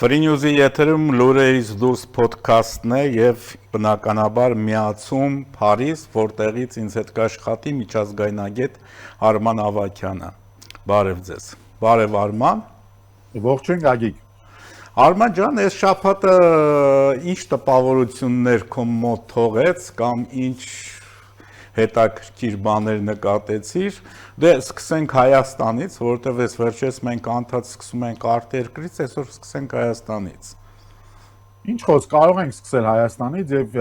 Ֆրինյուզի եթերում լուրերից դուրս ոդքասթն է եւ բնականաբար միացում Փարիզ, որտեղից ինձ հետ կաշխատի միջազգայնագետ Արման Ավագյանը։ Բարև ձեզ։ Բարև Արման։ Ողջույն Գագիկ։ Արման ջան, այս շաբաթը ինչ տպավորություններ քո մոտ թողեց կամ ինչ հետաքրքիր բաներ նկատեցիր։ Դե սկսենք Հայաստանից, որովհետև այս վերջերս մենք անդադ սկսում ենք արտերկրից, այսօր սկսենք Հայաստանից։ Ինչ խոսք, կարող ենք սկսել Հայաստանից եւ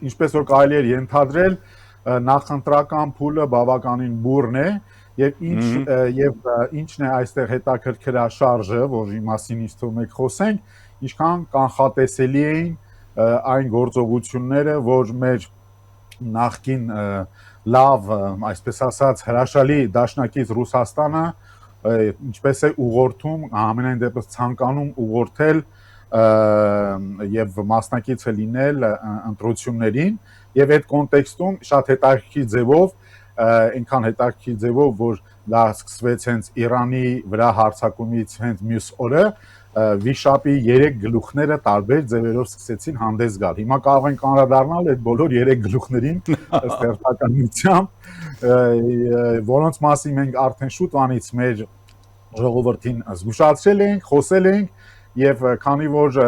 ինչպես որ կարելի է ենթադրել, նախընտրական փուլը բավականին բուռն է եւ ինչն է այստեղ հետաքրքրաշարժը, որի մասին ինչ թվում եք խոսենք, ինչքան կանխատեսելի էին այն գործողությունները, որ մեր նախկին լավ, այսպես ասած, հրաշալի դաշնակից Ռուսաստանը ինչպես է ուղղորդում, ամենայն դեպս ցանկանում ուղղորդել եւ մասնակիցը լինել ընտրություններին եւ այդ կոնտեքստում շատ հետաքրքիր ձևով, այնքան հետաքրքիր ձևով, որ դա սկսվեց հենց Իրանի վրա հարձակումից հենց մյուս օրը, վիշապի 3 գլուխները տարբեր ձևերով սկսեցին հանդես գալ։ Հիմա կարող ենք անդրադառնալ այդ բոլոր 3 գլուխներին ըստ հերթականությամբ, որոնց մասին մենք արդեն շուտվանից մեր ժողովրդին զգուշացրել ենք, խոսել ենք եւ քանի որ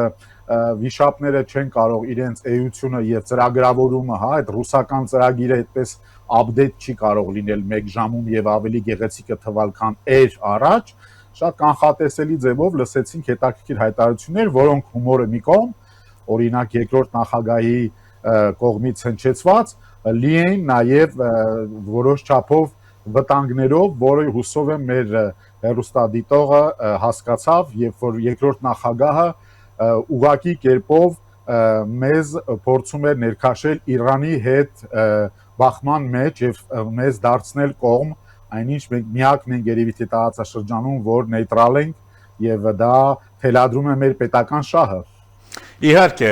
վիշապները չեն կարող իրենց էությունը եւ ծրագրավորումը, այդ ռուսական ծրագիրը այդպես update չի կարող լինել 1 ժամում եւ ավելի գեղեցիկը թվալ քան առաջ, շատ կանխատեսելի ձևով լսեցինք հետաքրքիր հայտարարություններ, որոնք հումորը մի կողմ, օրինակ երկրորդ նախագահի կողմից հնչեցված, լի էին նաև որոշ չափով վտանգներով, որը հուսով եմ մեր հեռուստադիտողը հասկացավ, երբ որ երկրորդ նախագահը ուղղակի կերպով մեզ փորձում էր ներքաշել Իրանի հետ բախման մեջ եւ մեզ դարձնել կողմ, այնինչ մենք միակն ենք երևի թե տարածաշրջանում, որ նեյտրալ ենք եւ դա թելադրում է մեր պետական շահը։ Իհարկե,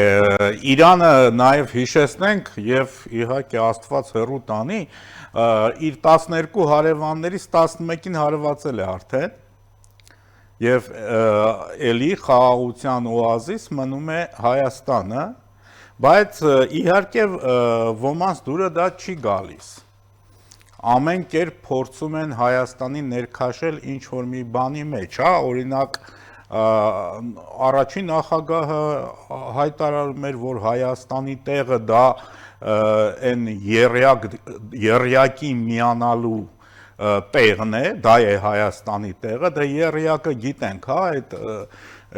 Իրանը նաև հիշեցնենք եւ իհարկե Աստված հեռու տանի, իր 12 հարևաններից 11-ին հարվածել է արդեն եւ էլի խաղաղության օազիս մնում է Հայաստանը, բայց իհարկե ոմանց դուրը դա չի գալիս։ Ամեն կերպ փորձում են Հայաստանին ներքաշել ինչ-որ մի բանի մեջ, հա, օրինակ առաջին նախագահը հայտարարում էր, որ Հայաստանի տեղը դա այն եռյակի միանալու տեղն է, դա է Հայաստանի տեղը, դա եռյակը գիտենք, հա, այդ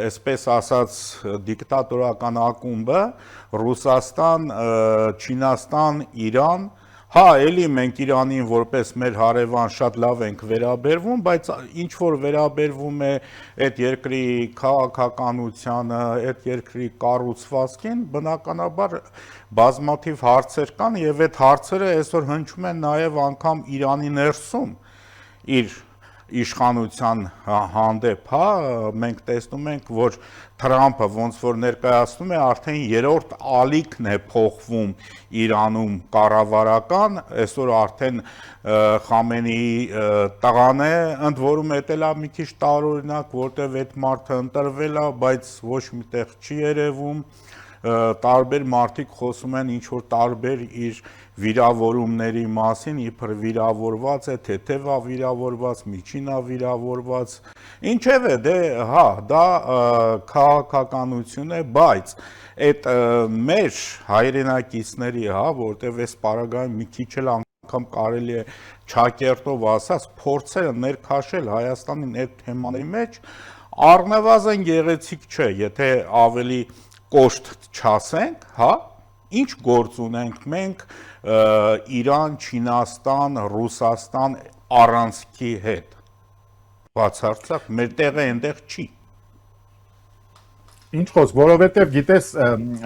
այսպես ասած դիկտատորական ակումբը Ռուսաստան, Չինաստան, Իրան, հա, էլի մենք Իրանին որպես մեր հարևան շատ լավ ենք վերաբերվում, բայց ինչ որ վերաբերվում է այդ երկրի քաղաքականությանը, այդ երկրի կառուցվածքին, բնականաբար բազմաթիվ հարցեր կան եւ այդ հարցերը այսօր հնչում են նաեւ անգամ Իրանի ներսում իր իշխանության հանդեպ, հա, մենք տեսնում ենք, որ Թրամփը ոնց որ ներկայացնում է, արդեն 3-րդ ալիքն է փոխվում Իրանում կառավարական, այսօր արդեն Խամենեի տղան է, ընդ որում էտելա մի քիչ տարօրինակ, որտեվ այդ մարդը ընտրվել է, բայց ոչ միտեղ չի երևում, տարբեր մարդիկ խոսում են ինչ-որ տարբեր իր վիրավորումների մասին, իբր վիրավորված է, թեթև է վիրավորված, միջին է վիրավորված, ինչև է, դե, հա, դա քաղաքականություն է, բայց այդ մեր հայրենակիցների, հա, որտև այս պարագայում մի քիչ էլ անգամ կարելի է ճակերտով ասած, փորձերը ներքաշել Հայաստանին այդ թեմաների մեջ, առնվազն գեղեցիկ չէ, եթե ավելի կոշտ չասենք, հա, ինչ գործ ունենք մենք Իրան, Չինաստան, Ռուսաստան առանցքի հետ, բացարձակ, մեր տեղը այնտեղ չի։ Ինչ խոսք, որովհետև գիտես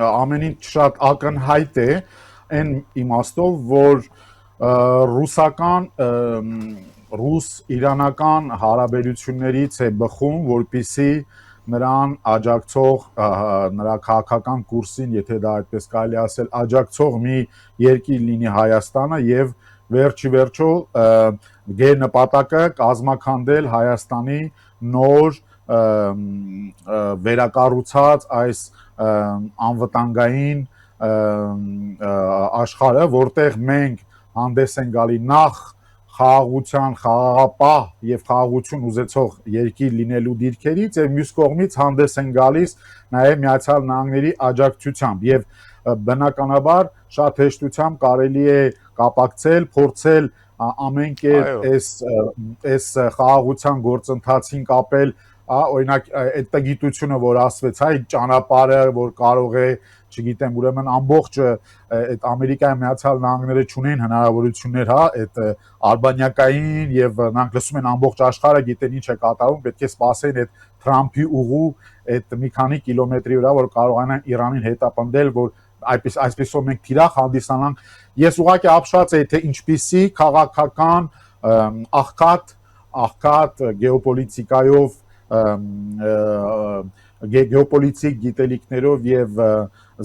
ամեն ինչ շատ ակնհայտ է այն իմաստով, որ ռուս-իրանական հարաբերություններից է բխում, որպեսզի նրան աջակցող, նրա քաղաքական կուրսին, եթե դա այդպես կարելի ասել, աջակցող մի երկիր լինի Հայաստանը եւ վերջի վերջո գերնպատակը կազմաքանդել Հայաստանի նոր վերակառուցած այս անվտանգային աշխարհը, որտեղ մենք հանդես են գալի նախ խաղաղության, խաղաղապահ եւ խաղաղություն ուզեցող երկիր լինելու դիրքերից եւ մյուս կողմից հանդես են գալիս նաեւ Միացյալ Նահանգների աջակցությամբ եւ բնականաբար շատ հեշտությամբ կարելի է կապակցել, փորձել ամեն կերպ այս խաղաղության գործընթացին կապել օրինակ այդ տգիտությունը որ ասվեց, այդ ճանապարհը որ կարող է, չգիտեմ, ուրեմն ամբողջ այդ Ամերիկայի Միացյալ Նահանգները ճունեն հնարավորություններ, հա, այդ ալբանիակային եւ նրանք լսում են ամբողջ աշխարհը գիտեն ինչ է կատարվում, պետք է սպասեն այդ Թրամփի ուղու այդ մի քանի կիլոմետրի վրա, որ կարողանան Իրանին հետապնդել, որ այսպեսով մենք թիրախ հանդիսանանք։ Ես ուղղակի ապշած եմ, թե ինչպիսի քաղաքական աղքատ գեոպոլիտիկայով գեոպոլիտիկ գիտելիքներով եւ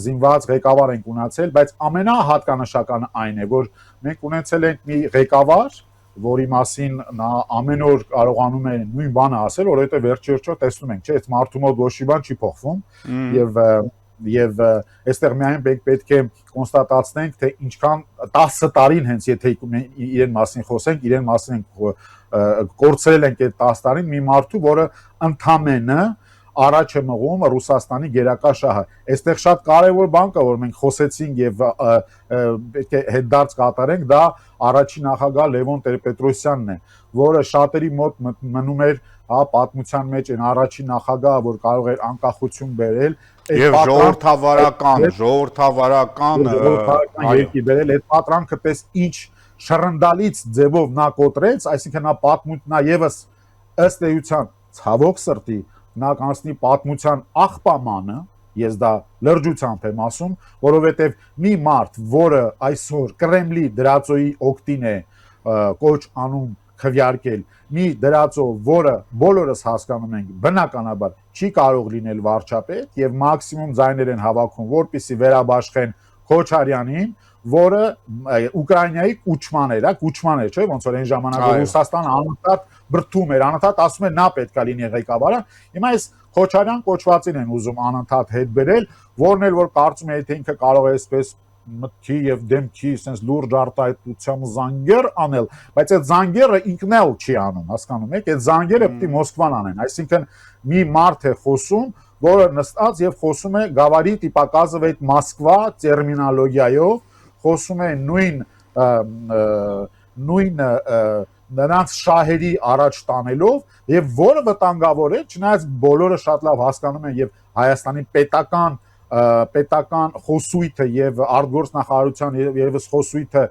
զինված ղեկավար ենք ունեցել, բայց ամենահատկանշականը այն է, որ մենք ունեցել ենք մի ղեկավար, որի մասին նա ամեն օր կարողանում է նույն բանը ասել, որովհետեւ վերջերտո տեսնում ենք, չէ, այդ մարդու մոտ ոչ մի բան չի փոխվում եւ այստեղ միայն պետք է կոնստատացնենք, թե ինչքան 10 տարին հենց եթե իրեն մասին խոսենք, իրեն մասին կորցրել ենք այդ 10 տարին մի մարդու, որը ընդամենը առաջ է մղում Ռուսաստանի գերակա շահը։ Այստեղ շատ կարևոր բան կա, որ մենք խոսեցինք եւ պետք է հետդարձ կատարենք, դա առաջին նախագահ Լևոն Տեր-Պետրոսյանն է, որը շատերի մոտ մնում էր պատմության մեջ այն առաջին նախագահը, որ կարող էր անկախություն բերել եւ ժողովրդավարական երկիր բերել, այդ պատրանքը պես ինչ շռնդալից ձևով նա կոտրեց, այսինքն նա եւս ըստ էության ցավոք սրտի նա կանցնի պատմության աղբամանը, ես դա լրջությամբ եմ ասում, որովհետև մի մարդ, որը այսօր Կրեմլի դրածոյի օգտին է կոչ անում քվյարկել, մի դրածո, որը բոլորս հասկանում ենք, բնականաբար չի կարող լինել վարչապետ եւ մաքսիմում ձայներ են հավաքում, որպեսզի վերաբաշխեն Քոչարյանին, որը Ուկրաինայի կուչման էր, չէ՞, ոնց որ այն ժամանակ Ռուսաստանը անընդհատ բրդում էր, անընդհատ ասում էր նա պետքա լինի ղեկավարը։ Հիմա այս Քոչարյան կոչվածին են ուզում անընդհատ հետ բերել, որն էլ որ կարծում է, թե ինքը կարող է այսպես մտքի եւ դեմքի sense լուրջ արտահայտությամբ զանգեր անել, բայց այդ զանգերը ինքն էլ չի անում, հասկանում եք, այդ զանգերը պետք է Մոսկվան անեն, այսինքն մի մարդ է խոսում, որը նստած եւ խոսում է գավառի տիպակազով այդ Մոսկվա տերմինոլոգիայով, խոսում է նույն նրանց շահերի առաջ տանելով եւ որը վտանգավոր է, չնայած բոլորը շատ լավ հասկանում են եւ Հայաստանի պետական խոսույթը եւ արտգործնախարարության եւս խոսույթը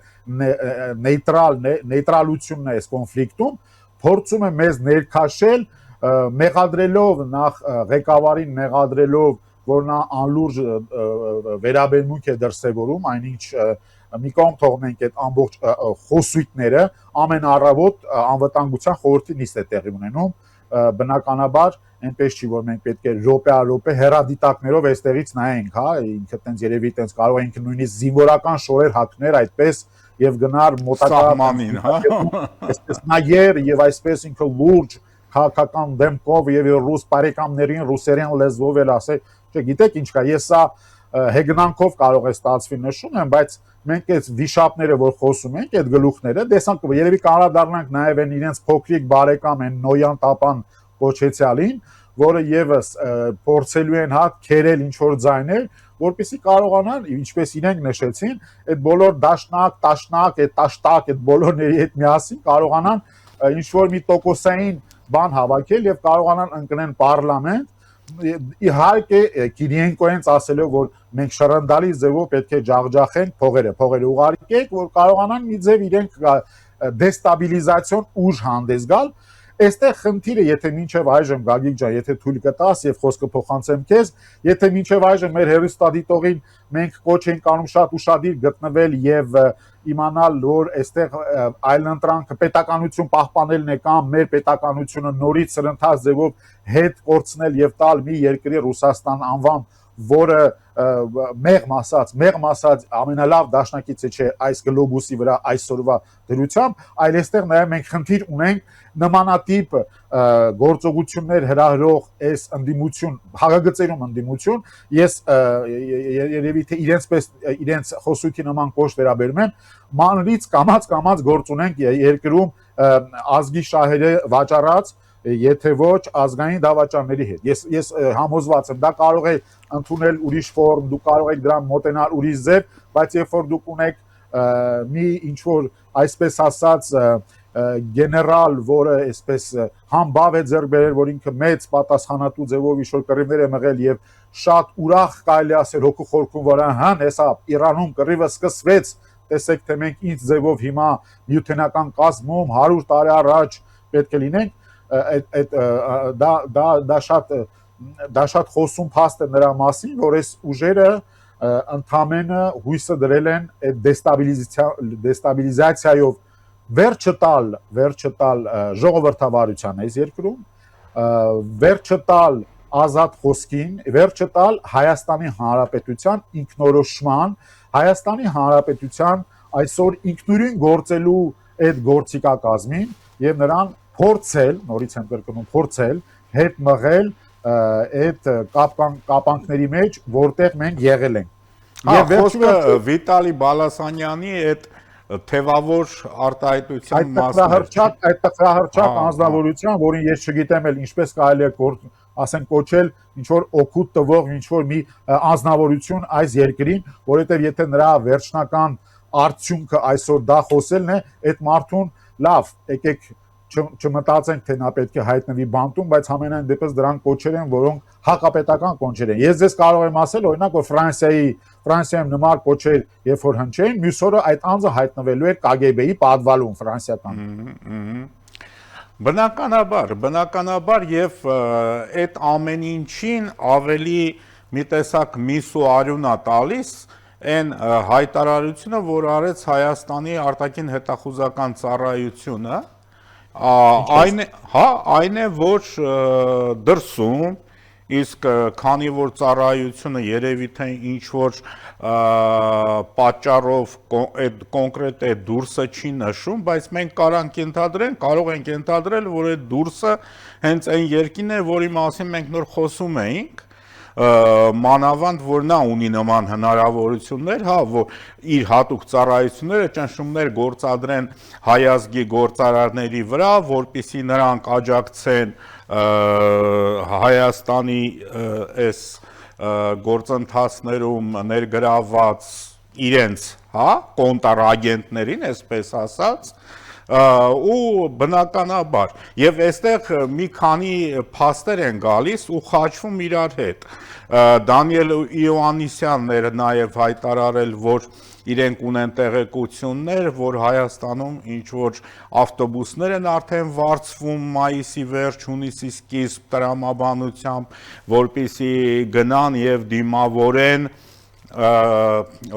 նեյտրալությունն է այս կոնֆլիկտում, փորձում է մեզ ներքաշել, մեղադրելով նախ ղեկավարին մեղադրելով, որ նա անլուրջ վերաբերմունք է դրսևորում, այնինչ մի կողմ թողնենք այդ ամբողջ խոսույթները, ամեն առավոտ անվտանգության խորհրդի նիստ է տեղի ունենում, բնականաբար այնպես չի, որ մենք պետք է րոպե հերադիտակներով այստեղից նայենք, հա, ինքը տենց երևի տենց կարող է ինքը նույնիսկ զինվորական շորեր հագներ այդպես եւ գնար մոտակամանին, հա, այսպես նայեր եւ այսպես ինքը լուրջ քաղաքական դեմքով եւ ռուս բարեկամներին ռուսերեն լեզվով էլ ասել, չէ, գիտեք ինչ կա, ես սա հեգնանքով կարող է ստացվի նշում եմ, բայց մենք այս վիշապները, որ խոսում ենք, այդ գլուխները, տեսանք երևի կանրադառնանք նաեւ այն իրենց փոքրիկ բարեկամ են Նոյան Տապան Կոչեցյալին, որը եւս փորձելու են հատ քերել ինչ որ ձայներ, որպեսզի կարողանան, ինչպես իրենք նշեցին, այդ բոլոր դաշնակ, այդ տաշտակ, այդ բոլորների հետ միասին կարողանան ինչ որ մի տոկոսային բան հավաքել եւ կարողանան ընկնեն պարլամենտ, իհարկե Կիրիենկոյենց ասելով, որ մենք շռնդալի ձևով պետք է ջախջախենք փողերը ուղարկենք, որ կարողանան մի ձև իրենք դեստաբիլիզացիոն ուժ հանդես գալ։ Այստեղ խնդիրը, եթե մինչև այժմ Գագիկ ջան, եթե թույլ կտաս եւ խոսքը փոխանցեմ քեզ, եթե մինչև այժմ մեր հերոստատիտողին մենք կոչ ենք անում շատ ուշադիր գտնվել եւ իմանալ, որ այստեղ այլընտրանքը պետականություն պահպանելն է կամ մեր պետականությունը նորից սրընթաց ձևով հետ կորցնել եւ տալ մի երկրի Ռուսաստան անվան որը մեղմ ասած ամենալավ դաշնակիցը չէ այս գլոբուսի վրա այսօրվա դրությամբ, այլ այստեղ նաև մենք խնդիր ունենք նմանատիպ գործողություններ հրահրող այս ընդդիմություն, հագագծերում ընդդիմություն, ես երևի թե իրենց խոսույթի նման կոշտ վերաբերում եմ, մանրից կամած գործ ունենք երկրում ազգի շահերը վաճառած, եթե ոչ ազգային դավաճանների հետ։ Ես համոզված եմ, դա կարող է ընդունել ուրիշ ֆորմ, դուք կարող եք դրան մոտենալ ուրիշ ձև, բայց երբ որ դուք ունեք մի ինչ որ այսպես ասած գեներալ, որը այսպես համբավ է ձեռք բերել, որ ինքը մեծ պատասխանատու ձևով ինչ-որ կռիվներ է մղել եւ շատ ուրախ կարելի ասել հոգու խորքում, որ հեսա Իրանում կռիվը սկսվեց, տեսեք թե մենք ինչ ձևով հիմա նյութենական կազմում 100 տարի առաջ պետք է լինենք, դա շատ խոսում փաստ է նրա մասին, որ այս ուժերը ընդամենը հույսը դրել են այդ դեստաբիլիզացիայով վերջ տալ ժողովրդավարության այս երկրում, վերջ տալ ազատ խոսքին, վերջ տալ Հայաստանի Հանրապետության ինքնորոշման, Հայաստանի Հանրապետության այսօր ինքնուրույն գործելու այդ գործիքակազմին եւ նրան փորձել, նորից եմ կրկնում, փորձել հետ մղել այդ կապանքների մեջ, որտեղ մենք եղել ենք։ Եվ վերջում Վիտալի Բալասանյանի այդ թևավոր արտահայտության մասն այդ տխրահռչակ անձնավորության, որին ես չգիտեմ էլ ինչպես կարելի է ասենք կոչել ինչ որ օգուտ տվող ինչ որ մի անձնավորություն այս երկրին, որովհետև եթե նրա վերջնական արդյունքը այսօր դա խոսելն է, այդ մարդուն լավ, եկեք չմտածենք թե նա պետք է հայտնվի բանտում, բայց համենայն դեպս դրան կոչեր են, որոնք հակապետական կոչեր են։ Ես ձեզ կարող եմ ասել, օրինակ, որ Ֆրանսիայում նման կոչեր, երբ որ հնչեին, մյուս օրը այդ անձը հայտնվելու էր KGB-ի պատվալում ֆրանսիական։ Բնականաբար եւ այդ ամեն ինչին ավելի մի տեսակ միս ու արյուն է տալիս այն հայտարարությունը, որ արեց Հայաստանի արտաքին հետախուզական ծառայությունը, այն է, որ դրսում, իսկ քանի որ ծառայությունը երևի թե ինչ որ պատճառով այդ կոնկրետ այդ դուրսը չի նշում, բայց մենք կարող ենք ենթադրել, որ այդ դուրսը հենց այն երկին է, որի մասին մենք նոր խոսում էինք, մանավանդ որ նա ունի նման հնարավորություններ, որ իր հատուկ ծառայությունները ճնշումներ գործադրեն հայազգի գործարարների վրա, որպեսզի նրանք աջակցեն Հայաստանի այս գործընթացներում ներգրաված իրենց, կոնտրագենտներին, այսպես ասած, ու բնականաբար եւ այստեղ մի քանի փաստեր են գալիս ու խաչվում իրար հետ Դանիել Իոաննիսյանն էր նաեւ հայտարարել, որ իրենք ունեն տեղեկություններ, որ Հայաստանում ինչ որ ավտոբուսներ են արդեն վարձվում մայիսի վերջ, հունիսի սկիզբ տրամաբանությամբ, որպեսզի գնան եւ դիմավորեն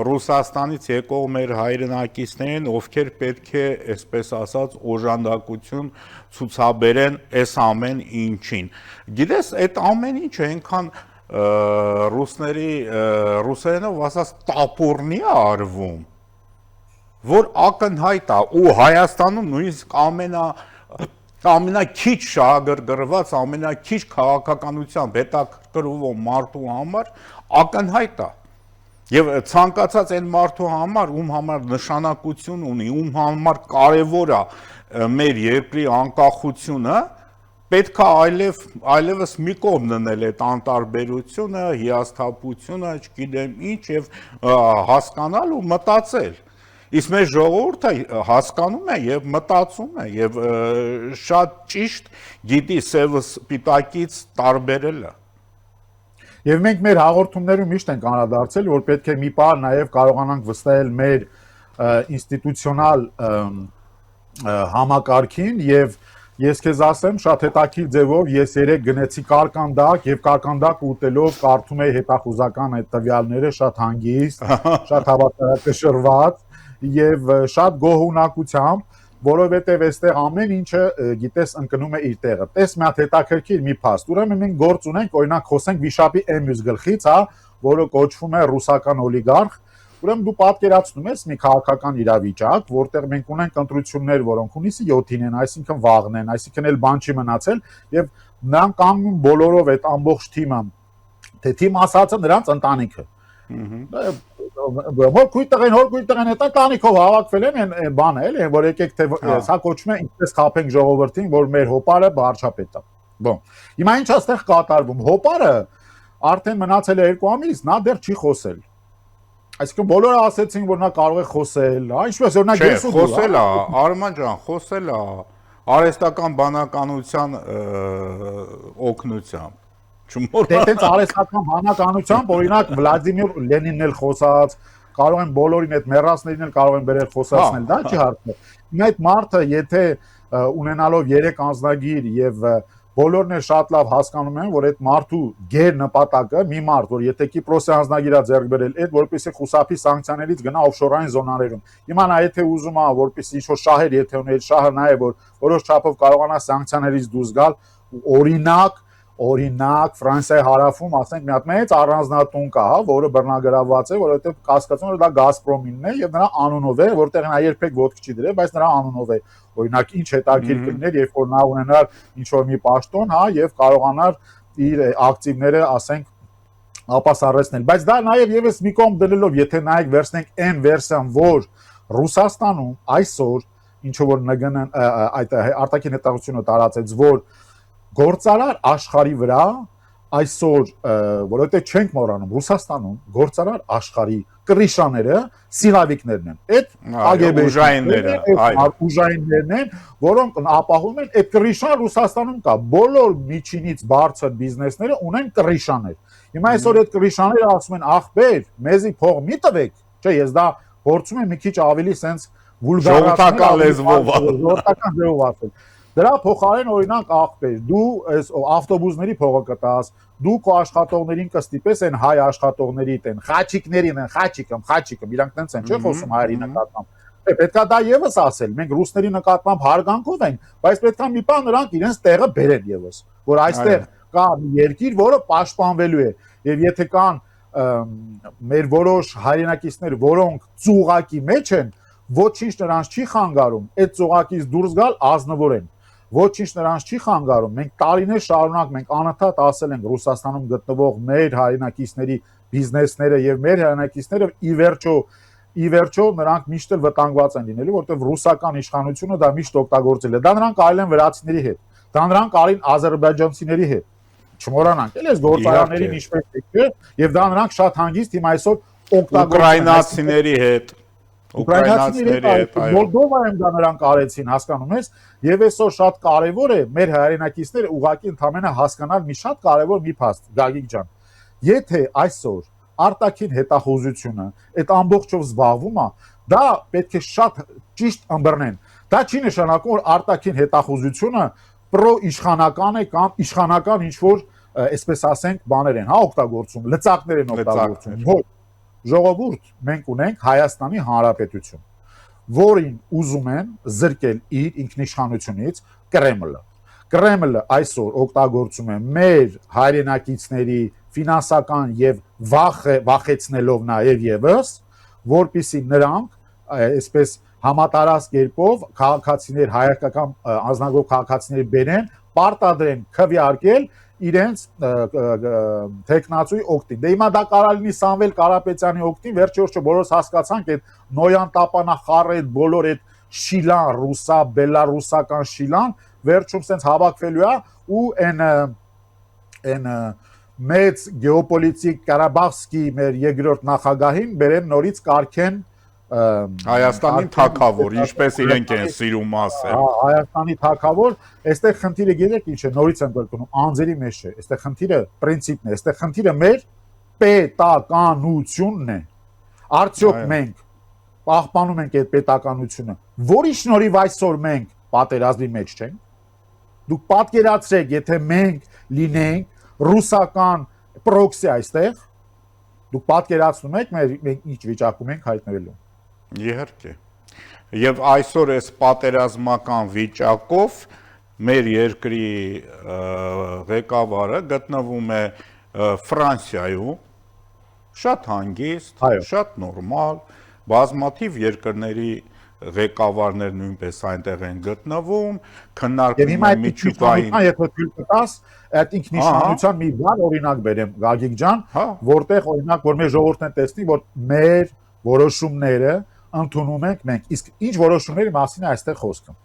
Ռուսաստանից եկող մեր հայրենակիցներին, ովքեր պետք է, այսպես ասած, օժանդակություն ցուցաբերեն այս ամեն ինչին։ Գիտես, այդ ամեն ինչը այնքան ռուսերենով ասած տապորնի է արվում, որ ակնհայտ է, ու Հայաստանում նույնիսկ ամենաքիչ շահագրգռված, ամենաքիչ քաղաքականությամբ հետաքրքրվող մարդու համար ակնհայտ է։ Եվ ցանկացած այն մարդու համար, ում համար նշանակություն ունի, ում համար կարևոր է մեր երկրի անկախությունը, պետք է այլևս մի կողմ դնել այդ անտարբերությունը, հիասթափությունը, չգիտեմ ինչ, եւ հասկանալ ու մտածել։ Իսկ մեր ժողովուրդը հասկանում է եւ մտածում է եւ շատ ճիշտ գիտի սևը սպիտակից տարբերելը։ Եվ մենք մեր հաղորդումներում միշտ ենք անդրադարձել, որ պետք է մի բան նաև կարողանանք վստահել մեր ինստիտուցիոնալ համակարգին եւ ես քեզ ասեմ շատ հետաքրքիր ձևով ես երեք գնեցի կարկանդակ եւ կարկանդակ ուտելով կարդում էի հետախուզական այդ տվյալները շատ հանգիստ, շատ հավատարակշռված եւ շատ գոհունակությամբ, որովհետեւ այստեղ ամեն ինչը գիտես ընկնում է իր տեղը։ Տես մի հատ հետաքրքիր մի փաստ։ Ուրեմն մենք գործ ունենք, օրինակ խոսենք վիշապի Էմյուս գլխից, որը կոչվում է ռուսական օլիգարխ, ուրեմն դու պատկերացնում ես մի քաղաքական իրավիճակ, որտեղ մենք ունենք ընտրություններ, որոնք հունիսի 7-ին են, այսինքն վաղն են, այսինքն էլ բան չի մնացել, եւ նրանք կանգնում բոլորով այդ ամբողջ թիմը, թե թիմ ասածը նրանց ընտանիքը։ Որ քույտեղեն հետո տանիքով հավաքվել են այն բանը էլ, որ եկեք թե սա կոչվում է ինչպես խափենք ժողովրդին, որ մեր հոպարը վարչապետը։ Բոն։ Հիմա ինչ այստեղ կատարվում։ Հոպարը արդեն մնացել է 2 ամիս, նա դեռ չի խոսել։ Այսինքն բոլորը ասեցին, որ նա կարող է խոսել, ինչպես որ նա ես ու դու։ Խոսել է, Արման ջան, խոսել է արհեստական բանականության օգնությամբ։ Դե տենց արհեստական բանականությամբ, օրինակ Վլադիմիր Լենինն էլ խոսած, կարող են բոլորին այդ մեռածներին էլ կարող են բերել խոսացնել, դա չի հարցը։ Հիմա այդ մարդը, եթե ունենալով 3 անձնագիր եւ բոլորն էլ շատ լավ հասկանում են, որ այդ մարդու գեր նպատակը մի մարդ, որ եթե Կիպրոսի անձնագիրա ձեռք բերել, այդ որպեսզի խուսափի սանկցիաներից գնա օֆշորային զոնաներում։ Հիմա նա եթե ուզում է, որպեսզի ինչ-որ շահեր, եթե ունի այդ շահը նա է, որ որոշ չափով կարողանա սանկցիաներից դուրս գալ, օրինակ Ֆրանսիայի հարավում, ասենք մի հատ մեծ առանձնատուն կա, հա, որը բռնագրավված է, որովհետև կասկածում որ դա Գազպրոմինն է եւ նրա անունով է, որտեղ նա երբեք ոտք չի դրել, բայց նրա անունով է։ Օրինակ ինչ հետաքրքիր կլիներ, երբ որ նա ունենար ինչ որ մի պաշտոն, հա, եւ կարողանար իր ակտիվները, ասենք, ապասառեցնել։ Բայց դա նաեւ եւս մի կողմ դնելով, եթե նայեք վերցնենք այն վերսիան, որ Ռուսաստանում այսօր ինչ որ ՆԳ-ն այդ արտաքին հետաքրությունը տարածեց, որ գործարար աշխարհի վրա այսօր, որովհետև չենք մոռանում, Ռուսաստանում գործարար աշխարհի կրիշաները սիլավիկներն են։ Այդ ԿԳԲ ուժայիններն են, որոնք ապահովում են այդ կրիշան Ռուսաստանում կա։ Բոլոր միջինից բարձր բիզնեսները ունեն կրիշաներ։ Հիմա այսօր այդ կրիշաները ասում են, ախպեր, մեզի փող մի տվեք, չէ, ես դա փորձում եմ մի քիչ ավելի սենց ժողովրդական լեզվով ասել։ Դրա փոխարեն օրինակ ախպեր, դու այս ավտոբուսների փողը կտաս, դու քո աշխատողներին կստիպես այն հայ աշխատողներիդ են, խաչիկներին են, խաչիկը, իրանք տենց են, չէ՞ խոսում հայերի նկատմամբ։ Պետքա դա եւս ասել, մենք ռուսների նկատմամբ հարգանքով ենք, բայց պետքա մի բան նրանք իրենց տեղը բերեն եւս, որ այստեղ կա մի երկիր, որը պաշտպանվելու է, եւ եթե կան մեր որոշ հայրենակիցներ, որոնք ծուղակի մեջ են, ոչինչ նրանց չի խանգարում այդ ծուղակից դուրս գալ ազնվոր են։ Ոչինչ նրանց չի խանգարում։ Մենք տարիներ շարունակ մենք անընդհատ ասել ենք Ռուսաստանում գտնվող մեր հայրենակիցների բիզնեսները եւ մեր հայրենակիցները ի վերջո նրանք միշտ էլ վտանգված են լինելու, որովհետեւ ռուսական իշխանությունը դա միշտ օգտագործել է։ Դա նրանք արել են վրացիների հետ, դա նրանք արին ադրբեջանցիների հետ։ Չմոռանանք, էլ այս գործարաններին ինչպես է, եւ դա նրանք շատ հանգիստ հիմա այսօր օգտագործում ուկրաինացիների հետ Ուկրաինացիների հետ, Մոլդովայում դա նրանք արեցին, հասկանում ես, եւ այսօր շատ կարեւոր է մեր հայրենակիցները ուղղակի ընդհանրապես հասկանալ մի շատ կարեւոր մի փաստ, Գագիկ ջան։ Եթե այսօր արտաքին հետախուզությունը այդ ամբողջով զբաղվում է, դա պետք է շատ ճիշտ ըմբռնեն։ Դա չի նշանակում, որ արտաքին հետախուզությունը պրո-իշխանական է կամ իշխանական ինչ-որ, այսպես ասենք, բաներ են, հա, օգտագործում, լծակներ են օգտագործում։ Ոչ ժողովուրդ, մենք ունենք Հայաստանի Հանրապետություն, որին ուզում են զրկել իր ինքնիշխանությունից Կրեմլը։ Կրեմլը այսօր օգտագործում է մեր հայրենակիցների ֆինանսական եւ վախեցնելով նաեւ եւս, որպիսի նրանք այսպես համատարած կերպով քաղաքացիներ, հայկական անձնագով քաղաքացիներ բերեն, պարտադրեն քվեարկել իրենց տեխնացուի օգտին։ Դե հիմա դա կարա լինի Սամվել Կարապետյանի օգտին, վերջի բոլորս հասկացանք այդ Նոյան տապանախառը, այդ բոլոր այդ շիլան, ռուսա, բելարուսական շիլան, վերջում sense հավաքվելու է ու այն մեծ գեոպոլիտիկ Ղարաբաղսկի մեր երկրորդ նախագահին բերեն նորից կարգեն Հայաստանի թագավոր, ինչպես իրենք են սիրում ասել։ Հայաստանի թագավոր, այստեղ խնդիրը գիտեք ինչ է, նորից եմ կրկնում, անձերի մեջ չէ, այստեղ խնդիրը պրինցիպն է, այստեղ խնդիրը մեր պետականությունն է։ Արդյոք մենք պահպանում ենք այդ պետականությունը, որի շնորհիվ այսօր մենք պատերազմի մեջ չենք։ Դուք պատկերացրեք, եթե մենք լինենք ռուսական պրոքսի այստեղ, դուք պատկերացնում եք մենք ինչ վիճակում ենք հայտնվելու։ Իհարկե։ Եվ այսօր այս պատերազմական վիճակով մեր երկրի ղեկավարը գտնվում է Ֆրանսիայում, շատ հանգիստ, Այո։ շատ նորմալ, բազմաթիվ երկրների ղեկավարներ նույնպես այնտեղ են գտնվում, Եվ քննարկվում հիմա է այդ միջուկային, ինքնիշխանության, եթե թույլ տաս, այդ ինքնիշխանության մի բան օրինակ բերեմ, Գագիկ ջան, հա, որտեղ օրինակ որ մեր ժողովուրդն տեսնի, որ մեր որոշումները ընդունում ենք մենք։ Իսկ ինչ որոշումների մասին է այստեղ խոսքը։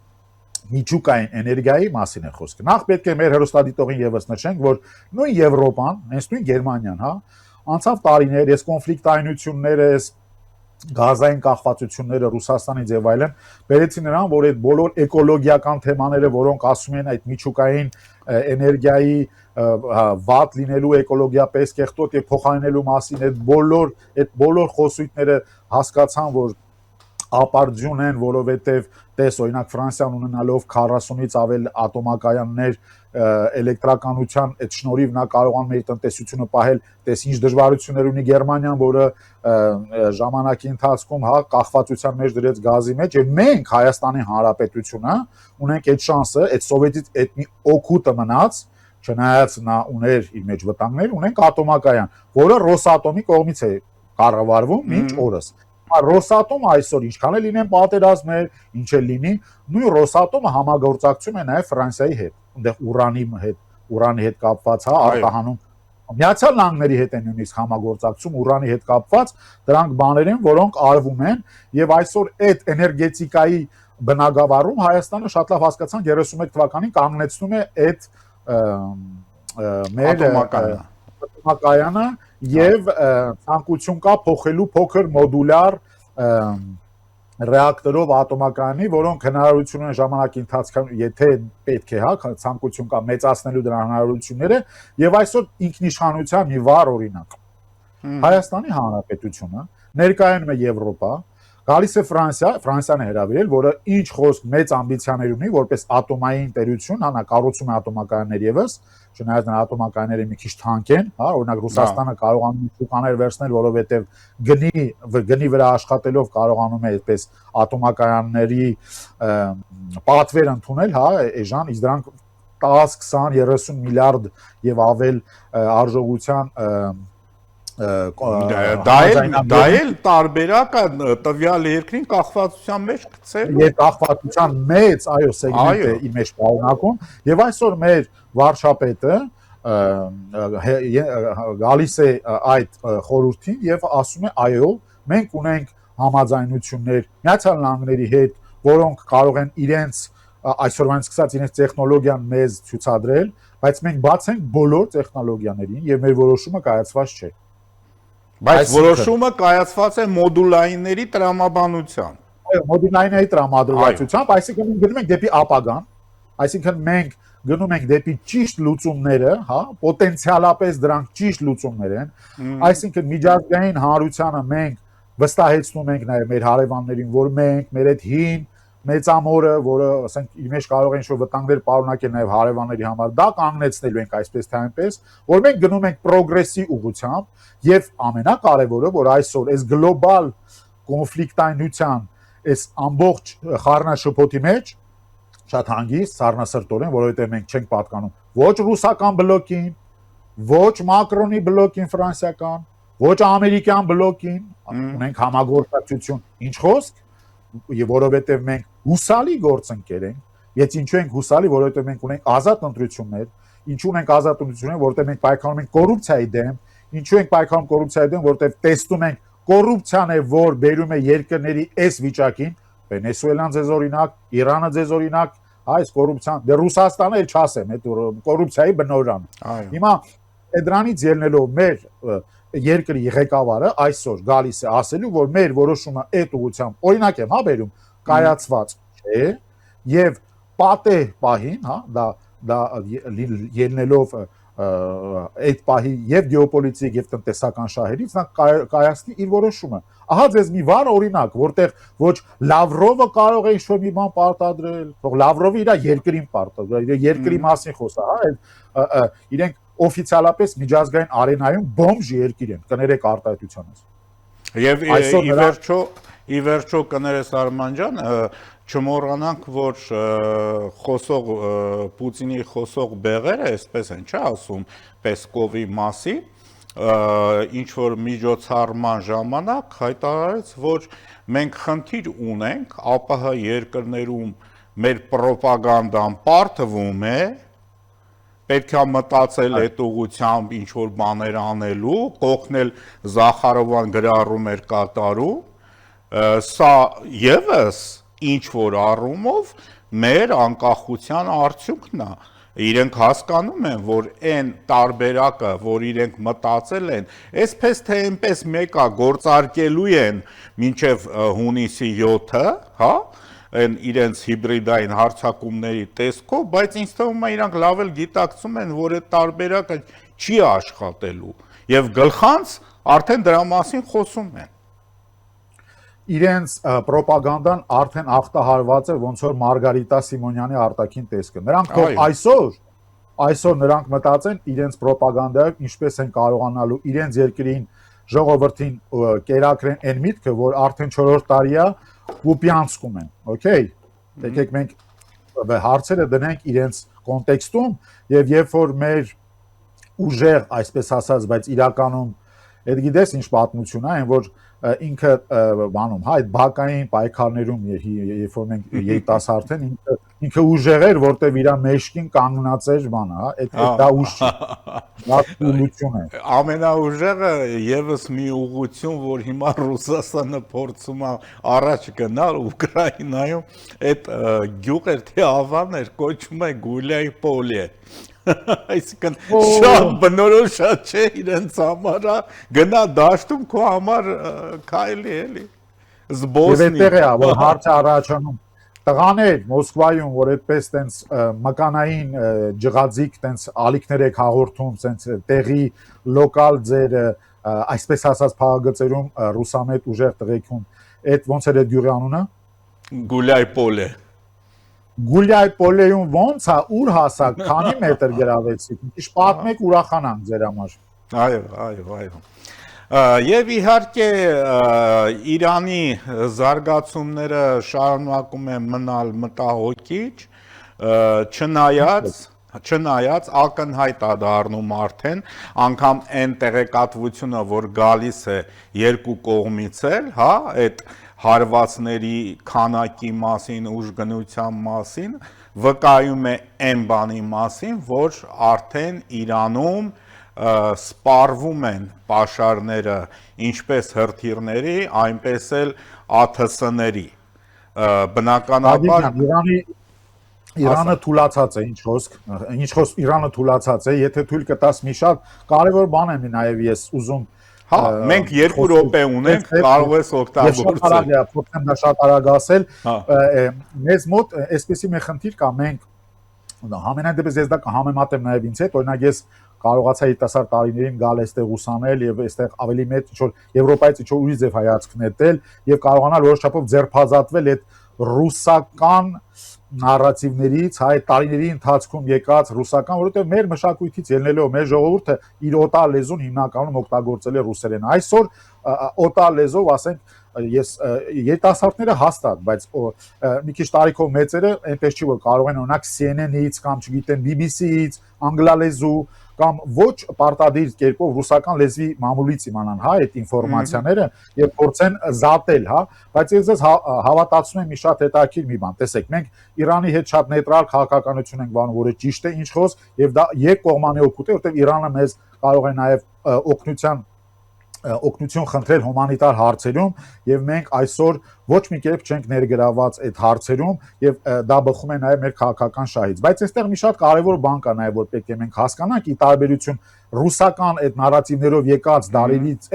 Միջուկային էներգիայի մասին է խոսքը։ Նախ պետք է մեր հերոստատիտողին եւս նշենք, որ նույն Եվրոպան, հենց նույն Գերմանիան, հա, անցավ տարիներ, այս կոնֆլիկտայնությունները, այս գազային կախվածությունները Ռուսաստանից եւ այլն բերեցին նրան, որ այդ բոլոր էկոլոգիական թեմաները, որոնք ասում են այդ միջուկային էներգիայի վատ լինելու էկոլոգիապես կեղտոտ եւ փոխարինելու մասին, այդ բոլոր խոսույթները հասկացան, որ ապարդյուն են, որովհետև տես օրինակ Ֆրանսիան ունենալով 40-ից ավել ատոմակայաններ էլեկտրականության այդ շնորհիվ նա կարողանում է իր տնտեսությունը պահել, տես ինչ դժվարություններ ունի Գերմանիան, որը ժամանակի ընթացքում հա կախվածության մեջ դրեց գազի մեջ, եւ մենք Հայաստանի Հանրապետությունը ունենք այդ շանսը, այդ սովետից այդ մի օգուտը մնաց, չնայած նա ուներ իր մեջ վտանգներ, ունենք ատոմակայան, որը Ռոսատոմի կողմից է կառավարվում մինչ օրս։ Ռոսատոմը այսօր ինչքան է լինեն պատերազմներ, ինչ է լինի, նույն Ռոսատոմը համագործակցում է նաև Ֆրանսիայի հետ, այնտեղ ուրանի հետ կապված, հա, արտահանում Միացյալ Նահանգների հետ են նույնիսկ համագործակցում, ուրանի հետ կապված, դրանք բաներ են, որոնք արվում են, եւ այսօր այդ էներգետիկայի բնագավառում Հայաստանը շատ լավ հասկացան 31 թվականին կանգնեցնում է այդ մեր ատոմակայանը եւ ցանկություն կա փոխելու փոքր մոդուլյար ռեակտորով ատոմակայանի, որոնք հնարավորություն ունեն ժամանակի ընթացքում, եթե պետք է, հա, ցանկություն կա մեծացնելու դրա հնարավորությունները, եւ այսօր ինքնիշխանության մի վառ օրինակ։ Հայաստանի Հանրապետությունը ներկայանում է Եվրոպա, գալիս է Ֆրանսիան է հրավիրել, որը ինչ խոսք մեծ ամբիցիաներ ունի, որպես ատոմային տերություն, հա, նա կառուցում է ատոմակայաններ եւս, չնայած նրա ատոմակայանները մի քիչ թանկ են, հա, օրինակ Ռուսաստանը կարողանում է շուկաներ վերցնել, որովհետեւ գնի վրա աշխատելով կարողանում է այդպես ատոմակայանների պատվեր ընդունել, հա, էժան, իսկ դրանք 10, 20, 30 միլիարդ եւ ավել արժողության դա էլ տարբերակ է տվյալ երկրին կախվածության մեջ գցել եւ կախվածության մեծ այո սեգմենտ է իր մեջ պարունակում եւ այսօր մեր վարչապետը գալիս է այդ խորհրդին եւ ասում է այո մենք ունենք համաձայնություններ Միացյալ Նահանգների հետ որոնք կարող են իրենց այսօրվանից սկսած իրենց տեխնոլոգիան մեզ ցուցադրել բայց մենք բաց ենք բոլոր տեխնոլոգիաներին եւ մեր որոշումը կայացված չէ Բայց որոշումը կայացված է մոդուլայինների տրամաբանությամբ։ Այո, մոդուլայինների տրամադրվածությամբ, այսինքն մենք գնում ենք դեպի ապագան, այսինքն մենք գնում ենք դեպի ճիշտ լուծումները, հա, պոտենցիալապես դրանք ճիշտ լուծումներ են, այսինքն միջազգային հանրությանը մենք վստահեցնում ենք նաև մեր հարևաններին, որ մենք մեր այդ հին մեծամորը, որը ասենք իր մեջ կարող է ինչ-որ վտանգներ պարունակել նաև հարևանների համար, դա կանգնեցնելու ենք այսպես թե այնպես, որ մենք գնում ենք պրոգրեսի ուղղությամբ եւ ամենակարևորը, որ այսօր այս գլոբալ կոնֆլիկտայնության այս ամբողջ խառնաշփոթի մեջ շատ հանգիստ սառնասրտորեն, որովհետեւ մենք չենք պատկանում ոչ ռուսական բլոկին, ոչ Մակրոնի բլոկին ֆրանսիական, ոչ ամերիկյան բլոկին, ունենք համագործակցություն, ինչ խոսք եւ որովհետեւ մենք հուսալի գործընկեր ենք, եթե ինչու ենք հուսալի, որովհետեւ մենք ունենք ազատ ընտրություններ, ինչու ունենք ազատ ընտրություններ, որովհետեւ մենք պայքարում ենք կոռուպցիայի դեմ, ինչու ենք պայքարում կոռուպցիայի դեմ, որովհետեւ տեսնում ենք կոռուպցիան է, որ բերում է երկրների այս վիճակին, Վենեսուելան ձեզ օրինակ, Իրանը ձեզ օրինակ, այս կոռուպցիան, դե Ռուսաստանը էլ չասեմ, այդ կոռուպցիայի բնորան։ Հիմա դրանից ելնելով մեր երկրի ղեկավարը այսօր գալիս է ասելու, որ մեր որոշումը այդ ուղղությամբ օրինակ եմ հա բերում կայացված չէ եւ պատե պահին, հա, դա ելնելով այդ պահի եւ գեոպոլիտիկ եւ տնտեսական շահերից նա կայացնի իր որոշումը։ Ահա ձեզ մի վառ օրինակ, որտեղ ոչ Լավրովը կարող է ինչ-որ մի բան պարտադրել, թող Լավրովը իր երկրին պարտադրել, իր երկրի մասին խոսա, հա, իրենք օֆիցիալապես միջազգային արենայում բոմժ երկիր են, կներեք արտահայտությանից։ Եվ ի վերջո կներես Արման ջան, չմոռանանք, որ խոսող Պուտինի խոսող բեղերը, այսպես են, չէ՞ ասում Պեսկովի մասի, ինչ որ միջոցառման ժամանակ հայտարարեց, որ մենք խնդիր ունենք ԱՊՀ երկրներում մեր ռոպագանդան պարտվում է, պետք է մտածել այդ ուղղությամբ ինչ որ բաներ անելու, կողքնել Զախարովան գրառում էր կատարում, սա եւս ինչ որ առումով մեր անկախության արդյունքն է։ Իրենք հասկանում են, որ այն տարբերակը, որ իրենք մտածել են, այսպես թե այնպես մեկա գործարկելու են մինչև հունիսի 7-ը, հա, այն իրենց հիբրիդային հարձակումների տեսքով, բայց ինձ թվում է իրանք լավ էլ գիտակցում են, որ այդ տարբերակը չի աշխատելու, եւ գլխանց արդեն դրա մասին խոսում են։ Իրենց ռոպագանդան արդեն ախտահարված է ոնց որ Մարգարիտա Սիմոնյանի արտաքին տեսքը։ Նրանք թող այսօր նրանք մտածեն իրենց ռոպագանդայով ինչպես են կարողանալու իրենց երկրին ժողովրդին կերակրեն այն միտքը, որ արդեն 4-րդ տարի է Կուպյանսկում են, օքեյ։ Եկեք մենք հարցերը դնենք իրենց կոնտեքստում եւ երբ որ մեր ուժեղ, այսպես ասած, բայց իրականում այդ գիտես ինչ պատմություն է, այն որ ինքը բանում, հա, այդ բակային պայքարներում երբ որ մենք երիտասարդ են, ինքը ուժեղ էր, որտեվ իր մեջքին կանգնած էր բանը, հա, այդ դա ուժ չի։ Դա ուժություն է։ Ամենաուժեղը եւս մի ուղղություն, որ հիմա Ռուսաստանը փորձում է առաջ գնալ Ուկրաինայում, այդ գյուղեր թե ավան էր, կոչվում է Գուլյայի Պոլե։ Այսինքն շատ բնորոշած չէ իրենց համար, գնա դաշտում քո համար քայլի էլի զբոսնի։ Եվ այդտեղ է, որ հարցը առաջանում տղաներ Մոսկվայում, որ այդպես տենց մկանային ջղաձիկ տենց ալիքներ եք հաղորդում, տենց տեղի լոկալ ձեր այսպես ասած փաղագծերում ռուսամետ ուժեղ տղեկուն, այդ ոնց էր այդ գյուղի անունը։ Գուլյայի Պոլե։ Գուլյայի Պոլեյում ոնց է, ուր հասակ, քանի մետր գրավեցիք, ինչ պատմեք ուրախանանք ձեր համար։ Այո։ Եվ իհարկե Իրանի զարգացումները շարունակում են մնալ մտահոգիչ, չնայած ակնհայտ է դառնում արդեն, անգամ այն տեղեկատվությունը, որ գալիս է երկու կողմից էլ, հա, այդ հարվածների քանակի մասին, ուժգնության մասին, վկայում է այն բանի մասին, որ արդեն Իրանում սպառվում են պաշարները ինչպես հրթիռների, այնպես էլ ԱԹՍ-ների։ Բնականաբար Իրանը թուլացած է, ինչ խոսք Իրանը թուլացած է, եթե թույլ կտաս մի շատ կարևոր բան եմ նաև ես ուզում Հա, մենք 2 րոպե ունենք, կարող ես օգտագործել։ Ես փոխեմ դա շատ արագ ասել, մեզ մոտ այսպեսի մի խնդիր կա, մենք համենայն դեպս ես դա կհամեմատեմ նաև ինձ հետ, օրինակ ես կարողացա երիտասարդ տարիներին գալ այստեղ ուսանել եւ այստեղ ավելի մեծ ինչ որ Եվրոպայից ինչ որ ուրիշ ձև հայացք նետել եւ կարողանալ որոշ չափով ձերբազատվել այդ ռուսական նարատիվներից, հայ տարիների ընթացքում եկած ռուսական, որովհետև մեր մշակույթից ելնելով մեր ժողովուրդը իր օտար լեզուն հիմնականում օգտագործել է ռուսերեն։ Այսօր օտար լեզով, ասենք, ես երիտասարդները հաստատ, բայց մի քիչ տարիքով մեծերը այնպես չի որ կարող են օրինակ CNN-ից կամ չգիտեմ BBC-ից անգլալեզու կամ ոչ պարտադիր կերպով ռուսական լեզվի մամուլից իմանան, հա, այդ ինֆորմացիաները եւ փորձեն զատել, հա, բայց ես հավատացնում եմ մի շատ հետաքրքիր մի բան։ Տեսեք, մենք Իրանի հետ շատ նեյտրալ քաղաքականություն ենք վարում, որը ճիշտ է, ինչ խոս, եւ դա երկկողմանի օգուտ է, որտեղ Իրանը մեզ կարող է նաեւ օգնություն խնդրել հումանիտար հարցերում եւ մենք այսօր ոչ մի կերպ չենք ներգրաված այդ հարցերում եւ դա բխում է նաեւ մեր քաղաքական շահից, բայց այստեղ մի շատ կարեւոր բան կա նաեւ որ պետք է մենք հասկանանք ի տարբերություն ռուսական այդ նարատիվներով եկած դարերից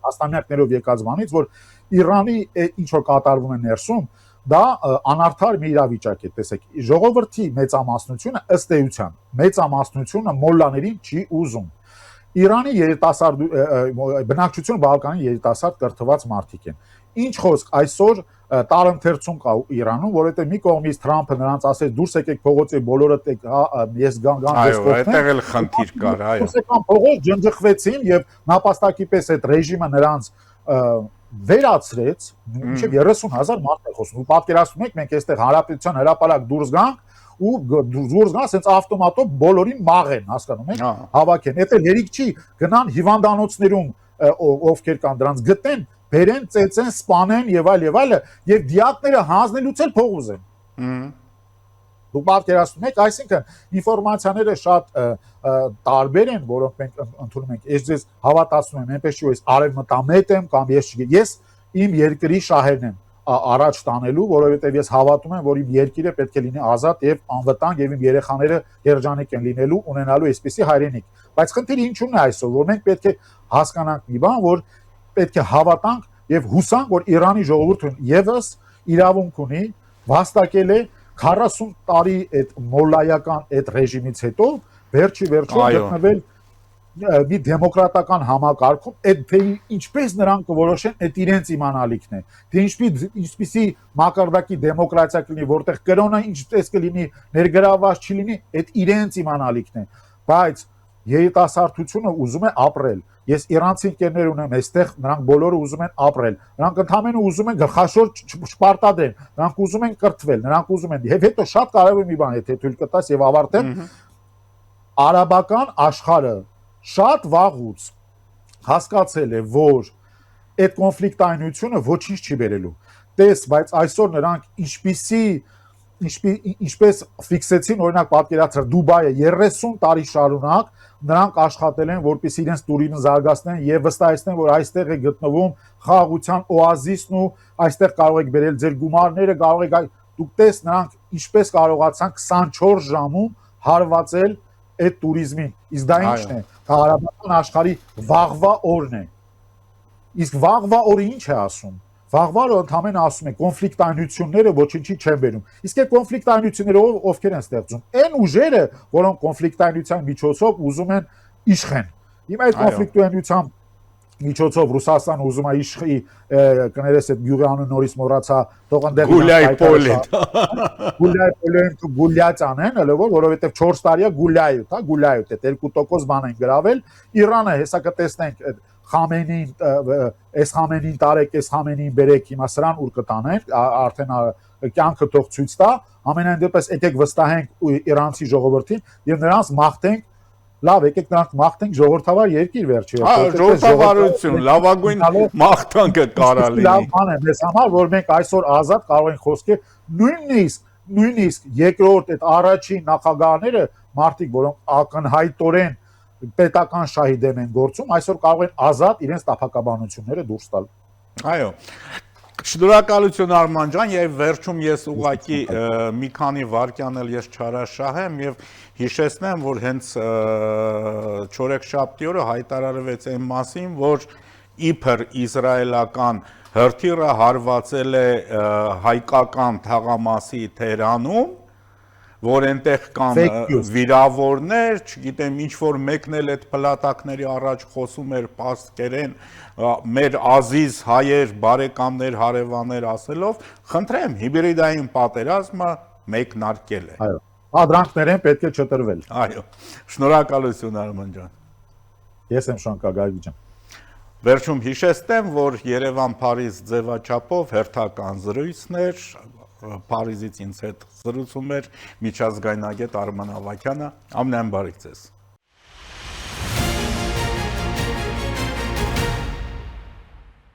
տասնամյակներով եկած բանից, որ Իրանի ինչ որ կատարվում է ներսում, դա անարդար մի իրավիճակ է, տեսեք, ժողովրդի մեծամասնությունը ըստ էության մեծամասնությունը մոլլաներին չի ուզում։ Իրանի երիտասարդ բնակչությունը բավականին երիտասարդ կրթված մարդիկ են։ Ինչ խոսք այսօր տարընթերցում կա Իրանում, որովհետև մի կողմից Թրամփը նրանց ասեց դուրս եկեք փողոցի բոլորը ես գան այո, այդտեղ էլ խնդիր կար, այո։ Դուրս եկան փողոց, ջնջխվեցին եւ նապաստակի պես այդ ռեժիմը նրանց վերացրեց, մինչև 30,000 մարդ է խոսում։ Ու պատկերացնում եք, մենք այստեղ հանրապետության հրապարակ դուրս գանք ու դուրս գան ասենց ավտոմատով բոլորին մաղեն, հասկանում եք, հավաքեն։ Եթե հերիք չի գնան հիվանդանոցներում ովքեր կան դրանց գտնեն, բերեն, ծեծեն, սպանեն եւ այլը, եւ դիակները հանձնելուց էլ փող ուզեն։ Դուք պատկերացնում եք, այսինքն ինֆորմացիաները շատ տարբեր են, որոնք մենք ընդունում ենք։ Ես ձեզ հավատացնում եմ, այնպես չի որ ես արևմտամետ եմ կամ ես իմ երկրի շահերն եմ առաջ տանելու, որովհետև ես հավատում եմ, որ իմ երկիրը պետք է լինի ազատ եւ անվտանգ եւ իմ երեխաները երջանիկ են լինելու, ունենալու այսպիսի հայրենիք։ Բայց խնդիրը ինչու՞մն է այսօր, որ մենք պետք է հասկանանք մի բան, որ պետք է հավատանք եւ հուսանք, որ Իրանի ժողովուրդը եւս իրավունք ունի վաստակել է 40 տարի այդ մոլայական այդ ռեժիմից հետո վերջի գտնվել մի դեմոկրատական համակարգում, այդ թե ինչպես նրանք կորոշեն, այդ իրենց իմանալիքն է։ Թե ինչպիսի մակարդակի դեմոկրատիա կլինի, որտեղ կրոնը ինչպես կլինի, ներգրավված չի լինի, այդ իրենց իմանալիքն է։ Բայց երիտասարդությունը ուզում է ապրել։ Ես իրանցի ընկերներ ունեմ այստեղ, նրանք բոլորը ուզում են ապրել։ Նրանք ընդհանրապես ուզում են գլխաշոր չպարտադրեն, նրանք ուզում են կրթվել, նրանք ուզում են։ Եվ հետո շատ կարևոր մի բան, եթե թույլ կտաս եւ ավարտեմ, արաբական աշխարհը շատ վաղուց հասկացել է, որ այդ կոնֆլիկտայնությունը ոչինչ չի բերելու։ Տես, բայց այսօր նրանք ինչպես ֆիքսեցին, օրինակ պատկերացրեք Դուբայը 30 տարի շարունակ նրանք աշխատել են, որպեսզի իրենց տուրիզմը զարգացնեն եւ վստահեցնեն, որ այստեղ է գտնվում խաղաղության օազիսն ու այստեղ կարող եք բերել ձեր գումարները, կարող եք դուք տես նրանք ինչպես կարողացան 24 ժամում հարվածել այդ տուրիզմին։ Իսկ դա ի՞նչն է։ Դա արաբական աշխարհի վաղվա օրն է։ Իսկ վաղվա օրը ի՞նչ է ասում։ Վաղվա օրը ընդհանրապես ասում է կոնֆլիկտայնությունները ոչինչի չեն բերում։ Իսկ այդ կոնֆլիկտայնությունները ովքեր են ստեղծում։ Այն ուժերը, որոնք կոնֆլիկտայնության միջոցով ուզում են իշխեն։ Հիմա այդ կոնֆլիկտայնության միջոցով Ռուսաստանը ուզում է իշխի, կներես այդ գյուղի նորից մոռացա, թող այնտեղ Գուլյատյան են, որովհետև 4 տարիա Գուլյայութ, հա, Գուլյայութ, այդ 2% բան են գրավել։ Իրանը հեսա կտեսնենք Խամենին, այս Խամենին տարեք, այս Խամենին բերեք, հիմա սրան ուր կտանենք, արդեն կյանքը թող ցույց տա, ամենայն դեպս եկեք վստահենք իրանցի ժողովրդին եւ նրանց մաղթենք, լավ, եկեք նրանց մաղթենք ժողովրդավար երկիր վերջի։ Ժողովրդավարություն, լավագույն մաղթանքը կարա լինի։ Լավ բան է մեզ համար, որ մենք այսօր ազատ կարող ենք խոսքել, նույնիսկ երկրորդ այդ առաջին նախագահները, մարդիկ, որոնք ակնհայտորեն պետական շահի դեմ են գործում, այսօր կարող են ազատ իրենց տափակաբանությունները դուրս տալ։ Այո։ Շնորհակալություն Արման ջան, եւ վերջում ես ուղղակի մի քանի վայրկյան էլ ես չարաշահեմ եւ հիշեցնեմ, որ հենց չորեքշաբթի օրը հայտարարվեց այն մասին, որ իբր իսրայելական հրթիռը հարվածել է հայկական թաղամասի Թեհրանում, որ այնտեղ կան վիրավորներ, չգիտեմ, ինչ որ մեկն էլ այդ փլատակների առաջ խոսում էր պաստկերեն, մեր ազիզ հայեր, բարեկամներ, հարևաններ ասելով, խնդրեմ, հիբրիդային պատերազմը մեկնարկել է։ Այո, ադրանքներ են պետք է չտրվել։ Այո, շնորհակալություն Արման ջան։ Ես եմ շնորհակալ ջան։ Վերջում հիշեցնեմ, որ Երևան-Փարիզ ձևաչափով հերթական զրույցներ Փարիզից ինձ հետ զրուցում էր միջազգայնագետ Արման Ավագյանը, ամենայն բարիք ձեզ։